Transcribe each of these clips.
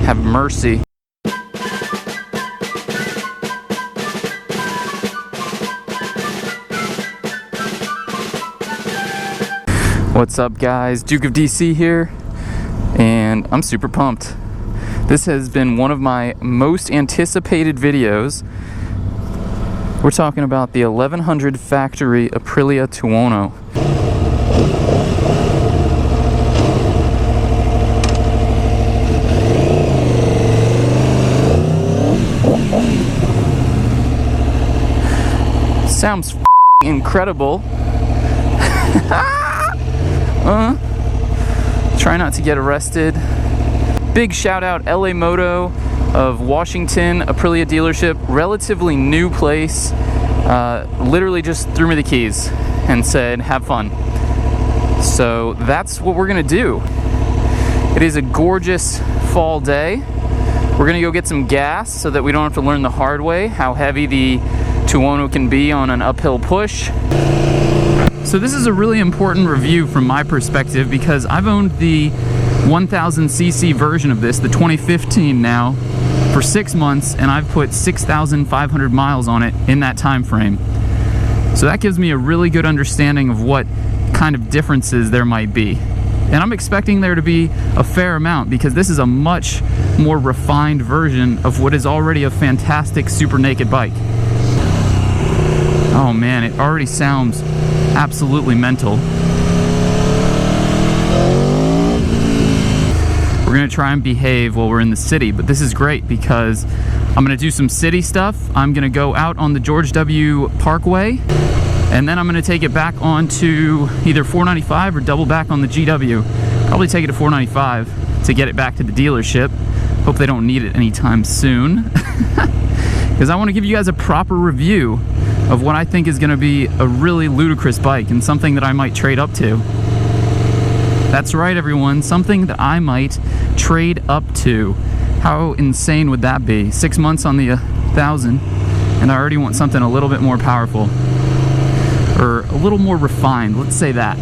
have mercy. What's up guys, DukeOfDC here, and I'm super pumped. This has been one of my most anticipated videos. We're talking about the 1100 factory Aprilia Tuono. Sounds incredible. Try not to get arrested. Big shout out LA Moto of Washington, Aprilia dealership, relatively new place. Literally just threw me the keys and said, have fun. So that's what we're gonna do. It is a gorgeous fall day. We're gonna go get some gas so that we don't have to learn the hard way how heavy the Tuono can be on an uphill push. So this is a really important review from my perspective because I've owned the 1000cc version of this, the 2015 now, for 6 months, and I've put 6,500 miles on it in that time frame. So that gives me a really good understanding of what kind of differences there might be. And I'm expecting there to be a fair amount because this is a much more refined version of what is already a fantastic super naked bike. Oh man, it already sounds absolutely mental. We're gonna try and behave while we're in the city, but this is great because I'm gonna do some city stuff. I'm gonna go out on the George W. Parkway, and then I'm gonna take it back onto either 495 or double back on the GW. Probably take it to 495 to get it back to the dealership. Hope they don't need it anytime soon. Because I wanna give you guys a proper review of what I think is gonna be a really ludicrous bike and something that I might trade up to. That's right everyone, something that I might trade up to. How insane would that be? 6 months on the 1000 and I already want something a little bit more powerful. Or a little more refined, let's say that.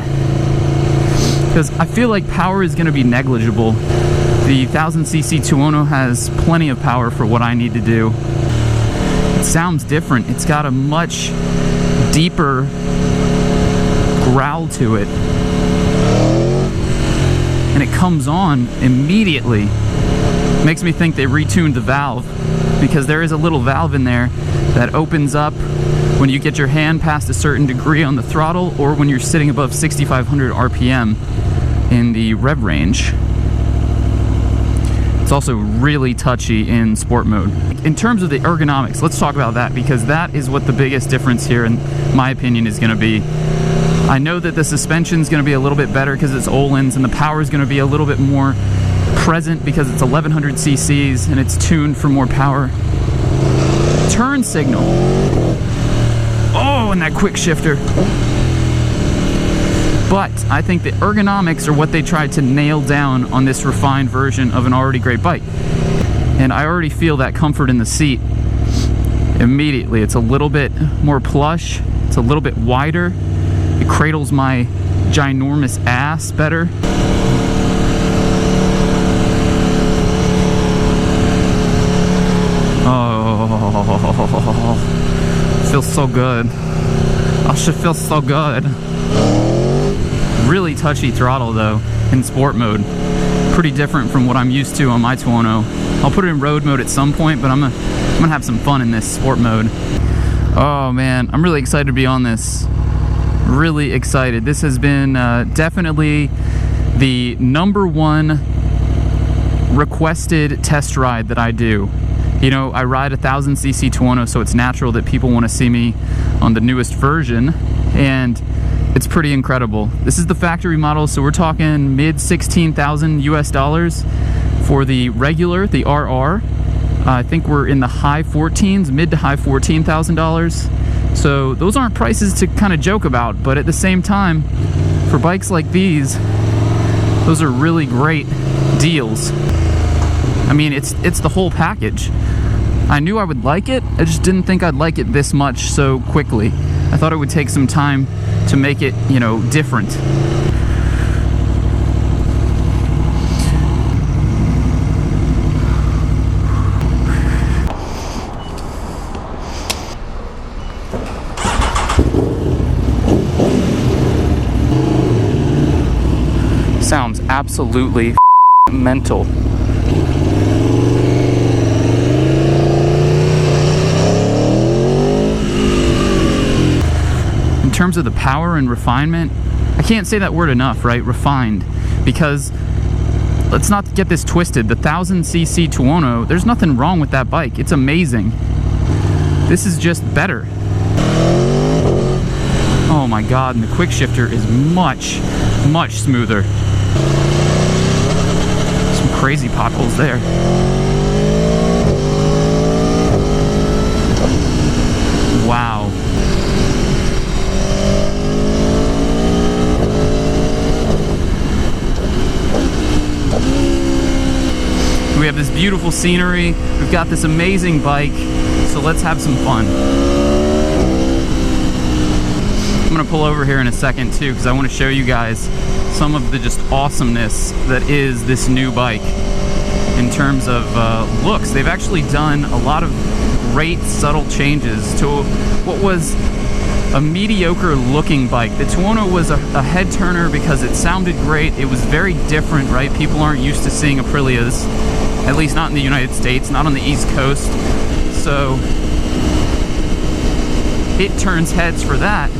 Because I feel like power is gonna be negligible. The 1000cc Tuono has plenty of power for what I need to do. It sounds different. It's got a much deeper growl to it. And it comes on immediately. Makes me think they retuned the valve because there is a little valve in there that opens up when you get your hand past a certain degree on the throttle or when you're sitting above 6,500 RPM in the rev range. It's also really touchy in sport mode. In terms of the ergonomics, let's talk about that because that is what the biggest difference here, in my opinion, is going to be. I know that the suspension is going to be a little bit better because it's Öhlins, and the power is going to be a little bit more present because it's 1100 cc's and it's tuned for more power. Turn signal. Oh, and that quick shifter. But I think the ergonomics are what they tried to nail down on this refined version of an already great bike. And I already feel that comfort in the seat immediately. It's a little bit more plush. It's a little bit wider. It cradles my ginormous ass better. Oh, feels so good. Oh, shit feels so good. Really touchy throttle though in sport mode. Pretty different from what I'm used to on my Tuono. I'll put it in road mode at some point, but I'm gonna have some fun in this sport mode. Oh man, I'm really excited to be on this. Really excited. This has been definitely the #1 requested test ride that I do. You know, I ride a 1000cc Tuono, so it's natural that people want to see me on the newest version, and it's pretty incredible. This is the factory model, so we're talking mid 16,000 US dollars for the regular, the RR. I think we're in the high 14s, mid to high $14,000. So those aren't prices to kind of joke about, but at the same time, for bikes like these, those are really great deals. I mean, it's the whole package. I knew I would like it, I just didn't think I'd like it this much so quickly. I thought it would take some time to make it, you know, different. absolutely mental. In terms of the power and refinement, I can't say that word enough, right? Refined. Because let's not get this twisted. The 1000cc Tuono, there's nothing wrong with that bike. It's amazing. This is just better. Oh my God, and the quick shifter is much, much smoother. Some crazy potholes there. Wow. We have this beautiful scenery. We've got this amazing bike. So let's have some fun. I'm gonna pull over here in a second too, because I want to show you guys some of the just awesomeness that is this new bike in terms of looks. They've actually done a lot of great subtle changes to what was a mediocre looking bike. The Tuono was a head turner because it sounded great. It was very different, right? People aren't used to seeing Aprilias, at least not in the United States, not on the East Coast. So it turns heads for that.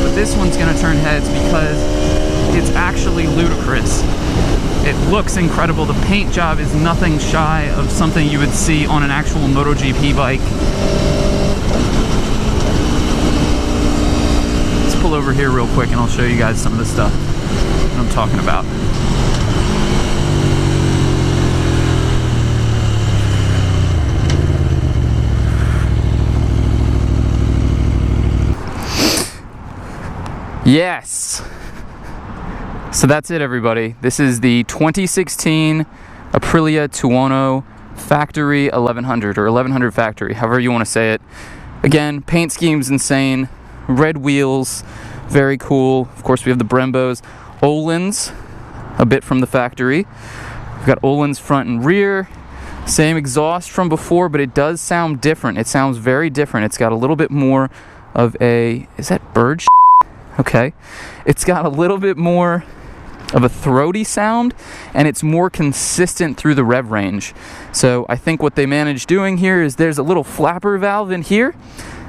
But this one's gonna turn heads because it's actually ludicrous. It looks incredible. The paint job is nothing shy of something you would see on an actual MotoGP bike. Let's pull over here real quick and I'll show you guys some of the stuff that I'm talking about. Yes! So that's it, everybody. This is the 2016 Aprilia Tuono Factory 1100, or 1100 Factory, however you want to say it. Again, paint scheme's insane. Red wheels, very cool. Of course, we have the Brembos. Öhlins, a bit from the factory. We've got Öhlins front and rear. Same exhaust from before, but it does sound different. It sounds very different. It's got a little bit more of a... Is that bird shit? Okay. It's got a little bit more of a throaty sound, and it's more consistent through the rev range. So I think what they managed doing here is there's a little flapper valve in here.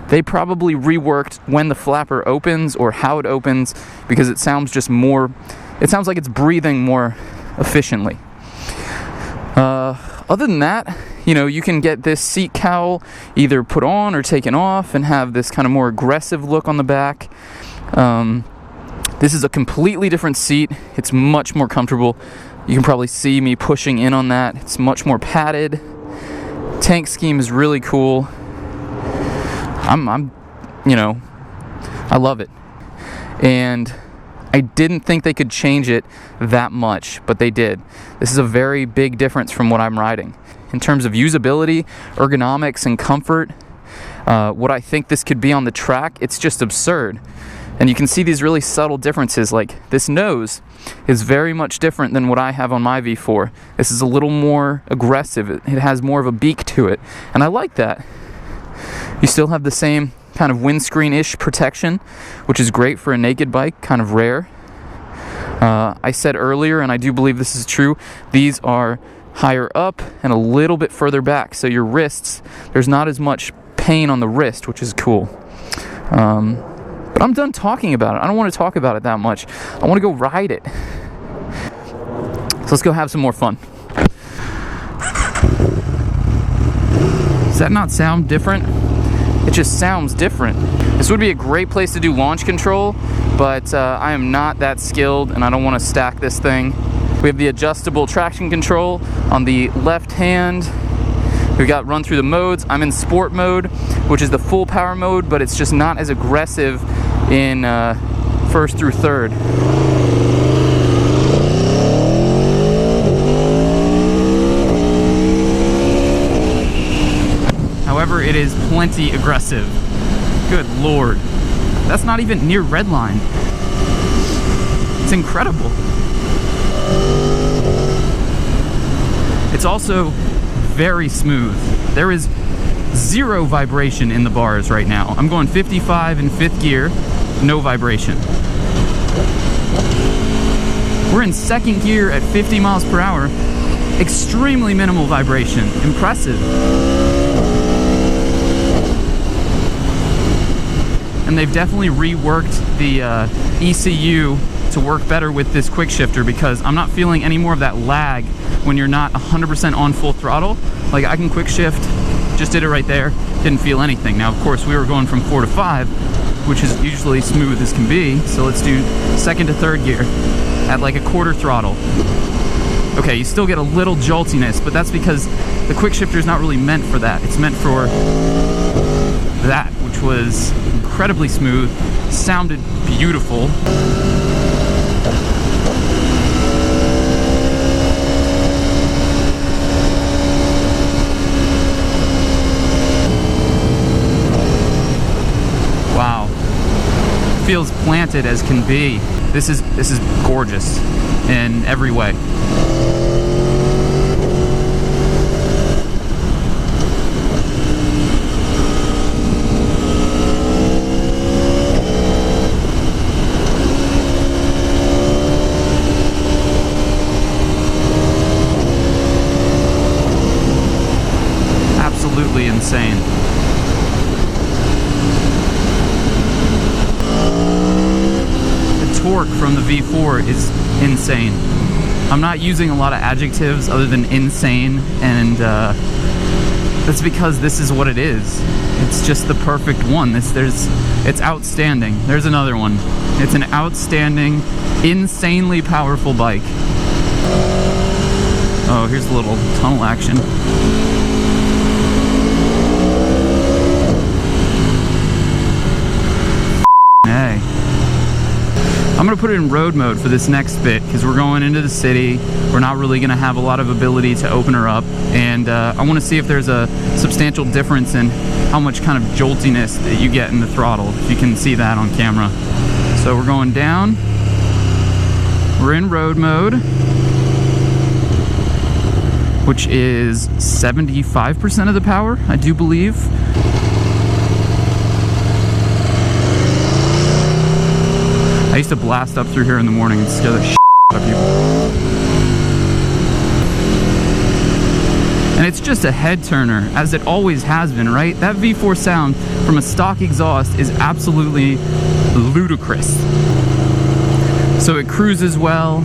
They probably reworked when the flapper opens or how it opens, because it sounds just more, it sounds like it's breathing more efficiently. Other than that, you know, you can get this seat cowl either put on or taken off and have this kind of more aggressive look on the back. This is a completely different seat. It's much more comfortable. You can probably see me pushing in on that. It's much more padded. Tank scheme is really cool. You know, I love it. And I didn't think they could change it that much, but they did. This is a very big difference from what I'm riding. In terms of usability, ergonomics, and comfort, what I think this could be on the track, it's just absurd. And you can see these really subtle differences, like this nose is very much different than what I have on my V4. This is a little more aggressive. It has more of a beak to it, and I like that. You still have the same kind of windscreen-ish protection, which is great for a naked bike, kind of rare. I said earlier, and I do believe this is true, these are higher up and a little bit further back, so your wrists, there's not as much pain on the wrist, which is cool. But I'm done talking about it. I don't want to talk about it that much. I want to go ride it. So let's go have some more fun. Does that not sound different? It just sounds different. This would be a great place to do launch control, but I am not that skilled and I don't want to stack this thing. We have the adjustable traction control on the left hand. We've got run through the modes. I'm in sport mode, which is the full power mode, but it's just not as aggressive in first through third. However, it is plenty aggressive. Good Lord. That's not even near redline. It's incredible. It's also very smooth. There is zero vibration in the bars right now. I'm going 55 in 5th gear, no vibration. We're in second gear at 50 miles per hour. Extremely minimal vibration. Impressive. And they've definitely reworked the ECU to work better with this quick shifter, because I'm not feeling any more of that lag when you're not 100% on full throttle. Like, I can quick shift, just did it right there, didn't feel anything. Now, of course, we were going from 4 to 5, which is usually smooth as can be. So let's do second to third gear at like a quarter throttle. Okay, you still get a little joltiness, but that's because the quick shifter is not really meant for that. It's meant for that, which was incredibly smooth, sounded beautiful. Wow. Feels planted as can be. This is gorgeous in every way. Absolutely insane. Torque from the V4 is insane. I'm not using a lot of adjectives other than insane, and that's because this is what it is. It's just the perfect one. It's outstanding. There's another one. It's an outstanding, insanely powerful bike. Oh, here's a little tunnel action. Hey. I'm gonna put it in road mode for this next bit, because we're going into the city. We're not really gonna have a lot of ability to open her up, and I wanna see if there's a substantial difference in how much kind of joltiness that you get in the throttle, if you can see that on camera. So we're going down. We're in road mode, which is 75% of the power, I do believe. I used to blast up through here in the morning and scare the shit out of people. And it's just a head turner, as it always has been, right? That V4 sound from a stock exhaust is absolutely ludicrous. So it cruises well.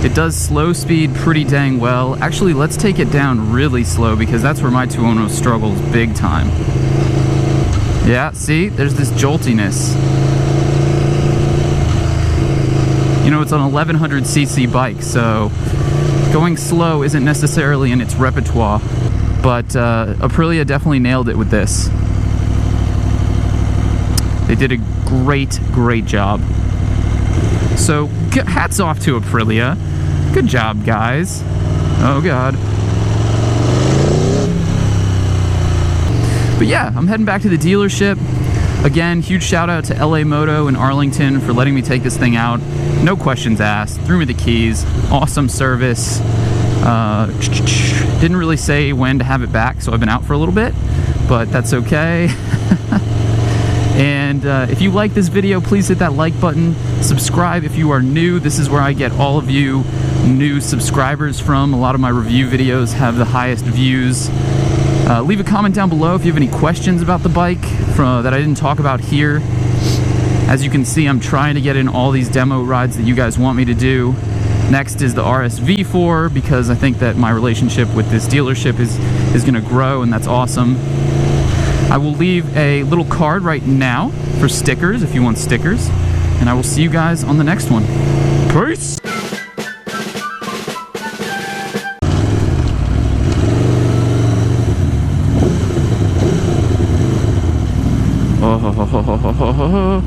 It does slow speed pretty dang well. Actually, let's take it down really slow, because that's where my Tuono struggles big time. Yeah, see? There's this joltiness. You know, it's an 1100cc bike, so going slow isn't necessarily in its repertoire, but Aprilia definitely nailed it with this. They did a great job. So hats off to Aprilia. Good job, guys. Oh God. But yeah, I'm heading back to the dealership. Again, huge shout out to LA Moto in Arlington for letting me take this thing out. No questions asked, threw me the keys, awesome service. Didn't really say when to have it back, so I've been out for a little bit, but that's okay. And if you like this video, please hit that like button. Subscribe if you are new. This is where I get all of you new subscribers from. A lot of my review videos have the highest views. Leave a comment down below if you have any questions about the bike that I didn't talk about here. As you can see, I'm trying to get in all these demo rides that you guys want me to do. Next is the RS-V4, because I think that my relationship with this dealership is going to grow, and that's awesome. I will leave a little card right now for stickers if you want stickers, and I will see you guys on the next one. Peace! Oh,